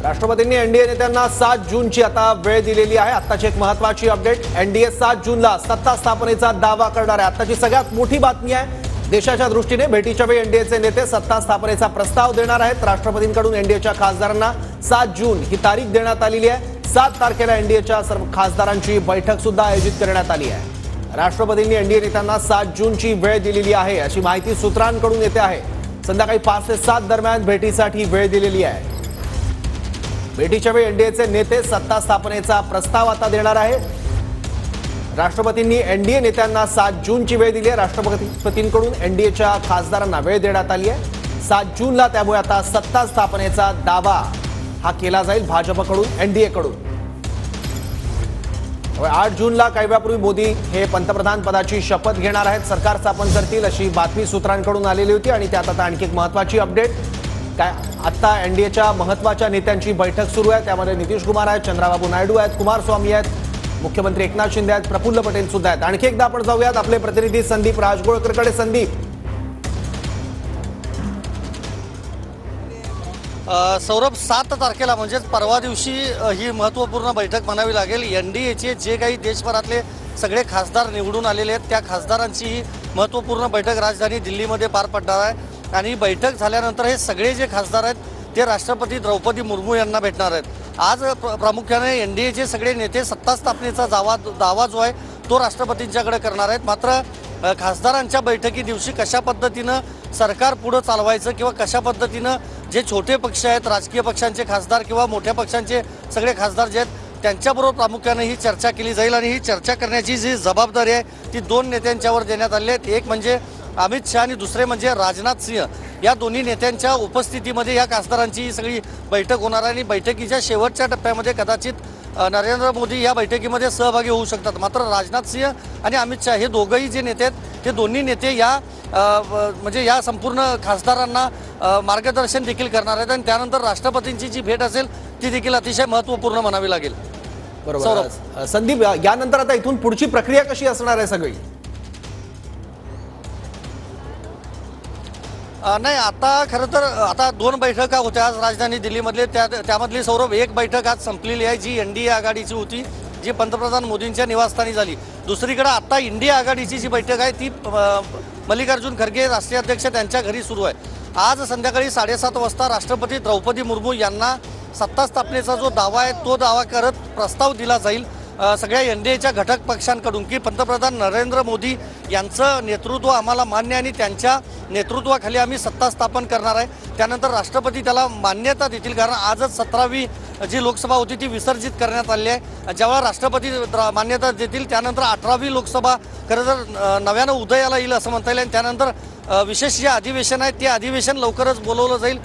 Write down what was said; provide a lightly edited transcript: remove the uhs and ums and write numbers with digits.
राष्ट्रपतींनी एनडीए नेत्यांना 7 जूनची आता वेळ दिलेली आहे। आताची एक महत्त्वाची अपडेट, एनडीए 7 जूनला सत्ता स्थापनेचा दावा करणार आहे। आताची सगळ्यात मोठी बातमी आहे। देशाच्या दृष्टीने भेटीच्या वेळी एनडीएचे नेते सत्ता स्थापनेचा प्रस्ताव देणार आहेत। राष्ट्रपतींकडून एनडीएच्या खासदारांना 7 जून ही तारीख देण्यात आलेली आहे। 7 तारखेला एनडीएच्या सर्व खासदारांची बैठक सुद्धा आयोजित करण्यात आली आहे। राष्ट्रपतींनी एनडीए नेत्यांना 7 जूनची वेळ दिलेली आहे अशी माहिती सूत्रांकडून येते आहे। संध्याकाळी 5 ते 7 दरम्यान भेटीसाठी वेळ दिलेली आहे। भेटीच्या वेळी एनडीएचे नेते सत्ता स्थापनेचा प्रस्ताव आता देणार आहे। राष्ट्रपतींनी एनडीए नेत्यांना 7 जूनची वेळ दिली आहे। राष्ट्रपतींकडून एनडीएच्या खासदारांना वेळ देण्यात आली आहे 7 जूनला। त्यामुळे आता सत्ता स्थापनेचा दावा हा केला जाईल भाजपकडून, एनडीएकडून। 8 जूनला काही वेळापूर्वी मोदी हे पंतप्रधान पदाची शपथ घेणार आहेत, सरकार स्थापन करतील अशी बातमी सूत्रांकडून आलेली होती। आणि त्यात आता आणखी एक महत्त्वाची अपडेट काय, आता एनडीएच्या महत्त्वाच्या नेत्यांची बैठक सुरू आहे। त्यामध्ये नितीश कुमार आहेत, चंद्राबाबू नायडू आहेत, कुमारस्वामी आहेत, मुख्यमंत्री एकनाथ शिंदे आहेत, प्रफुल्ल पटेल सुद्धा आहेत। आणखी एकदा आपण जाऊयात आपले प्रतिनिधी संदीप राजगोळकरकडे। संदीप, सौरभ, 7 तारखेला म्हणजेच परवा दिवशी ही महत्त्वपूर्ण बैठक म्हणावी लागेल। एनडीएचे जे काही देशभरातले सगळे खासदार निवडून आलेले आहेत त्या खासदारांची ही महत्त्वपूर्ण बैठक राजधानी दिल्लीमध्ये पार पडणार आहे। आणि बैठक झाल्यानंतर हे सगळे जे खासदार आहेत ते राष्ट्रपती द्रौपदी मुर्मू यांना भेटणार आहेत। आज प्रामुख्याने एनडीएचे सगळे नेते सत्ता स्थापनेचा दावा जो आहे तो राष्ट्रपतींच्याकडे करणार आहेत। मात्र खासदारांच्या बैठकी दिवशी कशा पद्धतीनं सरकार पुढे चालवायचं किंवा कशा पद्धतीनं जे छोटे पक्ष आहेत, राजकीय पक्षांचे खासदार किंवा मोठ्या पक्षांचे सगळे खासदार जे आहेत त्यांच्याबरोबर प्रामुख्याने ही चर्चा केली जाईल। आणि ही चर्चा करण्याची जी जबाबदारी आहे ती 2 नेत्यांच्यावर देण्यात आली आहे। एक म्हणजे अमित शहा आणि दुसरे म्हणजे राजनाथ सिंह। या दोन्ही नेत्यांच्या उपस्थितीमध्ये या खासदारांची ही सगळी बैठक होणार आहे। आणि बैठकीच्या शेवटच्या टप्प्यामध्ये कदाचित नरेंद्र मोदी या बैठकीमध्ये सहभागी होऊ शकतात। मात्र राजनाथ सिंह आणि अमित शहा हे दोघंही जे नेते आहेत ते दोन्ही नेते या म्हणजे या संपूर्ण खासदारांना मार्गदर्शन देखील करणार आहेत। आणि त्यानंतर राष्ट्रपतींची जी भेट असेल ती देखील अतिशय महत्त्वपूर्ण म्हणावी लागेल। बरोबर संदीप, यानंतर आता इथून पुढची प्रक्रिया कशी असणार आहे सगळी? नाही, आता खरं तर आता 2 बैठका होत्या आज राजधानी दिल्लीमधले। त्यामधली सौरभ एक बैठक आज संपलेली आहे जी एनडीए आघाडीची होती, जी पंतप्रधान मोदींच्या निवासस्थानी झाली। दुसरीकडे आता इंडिया आघाडीची जी बैठक आहे ती मल्लिकार्जुन खरगे राष्ट्रीय अध्यक्ष त्यांच्या घरी सुरू आहे। आज संध्याकाळी 7:30 वाजता राष्ट्रपती द्रौपदी मुर्मू यांना सत्ता स्थापनेचा जो दावा आहे तो दावा करत प्रस्ताव दिला जाईल सगळ्या एनडीएच्या घटक पक्षांकडून की पंतप्रधान नरेंद्र मोदी यांचं नेतृत्व आम्हाला मान्य आणि त्यांच्या नेतृत्वाखाली आम्ही सत्ता स्थापन करणार आहे। त्यानंतर राष्ट्रपती त्याला मान्यता देतील, कारण आजच 17वी जी लोकसभा होती ती विसर्जित करण्यात आली आहे। जेव्हा राष्ट्रपती मान्यता देतील त्यानंतर 18वी लोकसभा खरं तर नव्यानं उदयाला येईल असं म्हणता येईल। आणि त्यानंतर विशेष जे अधिवेशन आहे ते अधिवेशन लवकरच बोलवलं जाईल।